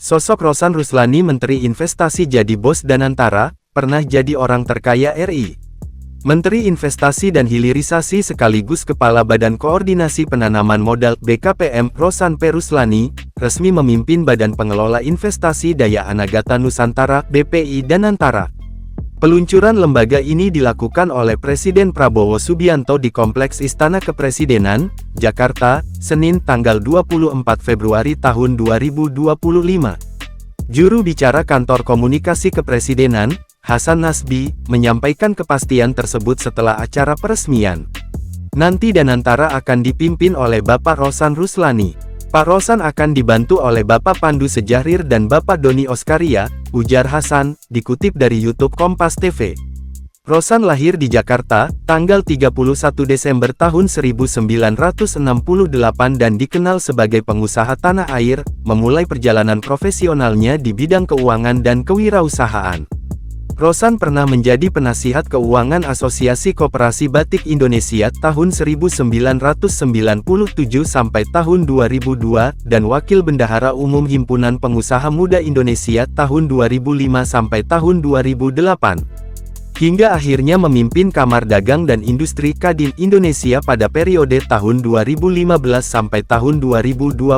Sosok Rosan Ruslani Menteri Investasi jadi bos Danantara, pernah jadi orang terkaya RI. Menteri Investasi dan Hilirisasi sekaligus Kepala Badan Koordinasi Penanaman Modal BKPM Rosan P. Ruslani, resmi memimpin Badan Pengelola Investasi Daya Anagata Nusantara BPI Danantara. Peluncuran lembaga ini dilakukan oleh Presiden Prabowo Subianto di Kompleks Istana Kepresidenan, Jakarta, Senin tanggal 24 Februari tahun 2025. Juru bicara Kantor Komunikasi Kepresidenan, Hasan Nasbi, menyampaikan kepastian tersebut setelah acara peresmian. Nanti Danantara akan dipimpin oleh Bapak Rosan Ruslani. Pak Rosan akan dibantu oleh Bapak Pandu Sejahrir dan Bapak Doni Oskaria, ujar Hasan, dikutip dari YouTube Kompas TV. Rosan lahir di Jakarta, tanggal 31 Desember tahun 1968 dan dikenal sebagai pengusaha tanah air, memulai perjalanan profesionalnya di bidang keuangan dan kewirausahaan. Rosan pernah menjadi penasihat keuangan Asosiasi Koperasi Batik Indonesia tahun 1997 sampai tahun 2002, dan Wakil Bendahara Umum Himpunan Pengusaha Muda Indonesia tahun 2005 sampai tahun 2008. Hingga akhirnya memimpin Kamar Dagang dan Industri Kadin Indonesia pada periode tahun 2015 sampai tahun 2021.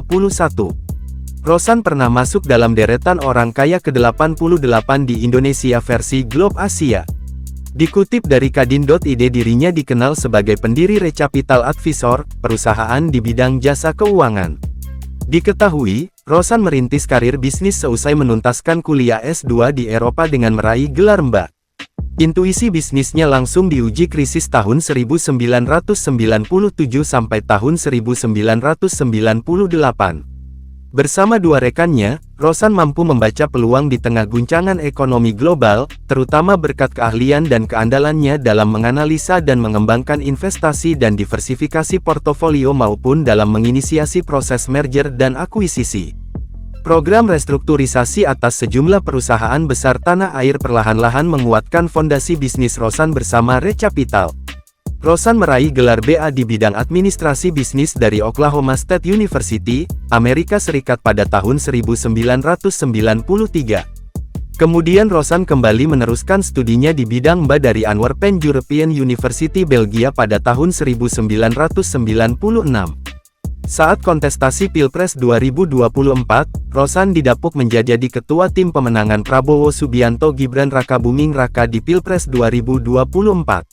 Rosan pernah masuk dalam deretan orang kaya ke-88 di Indonesia versi Globe Asia. Dikutip dari Kadin.id, dirinya dikenal sebagai pendiri Recapital Advisor, perusahaan di bidang jasa keuangan. Diketahui, Rosan merintis karir bisnis seusai menuntaskan kuliah S2 di Eropa dengan meraih gelar MBA. Intuisi bisnisnya langsung diuji krisis tahun 1997 sampai tahun 1998. Bersama dua rekannya, Rosan mampu membaca peluang di tengah guncangan ekonomi global, terutama berkat keahlian dan keandalannya dalam menganalisa dan mengembangkan investasi dan diversifikasi portofolio maupun dalam menginisiasi proses merger dan akuisisi. Program restrukturisasi atas sejumlah perusahaan besar tanah air perlahan-lahan menguatkan fondasi bisnis Rosan bersama Recapital. Rosan meraih gelar BA di bidang administrasi bisnis dari Oklahoma State University, Amerika Serikat pada tahun 1993. Kemudian Rosan kembali meneruskan studinya di bidang MBA dari Anwar Pen European University Belgia pada tahun 1996. Saat kontestasi Pilpres 2024, Rosan didapuk menjadi ketua tim pemenangan Prabowo Subianto Gibran Rakabuming Raka di Pilpres 2024.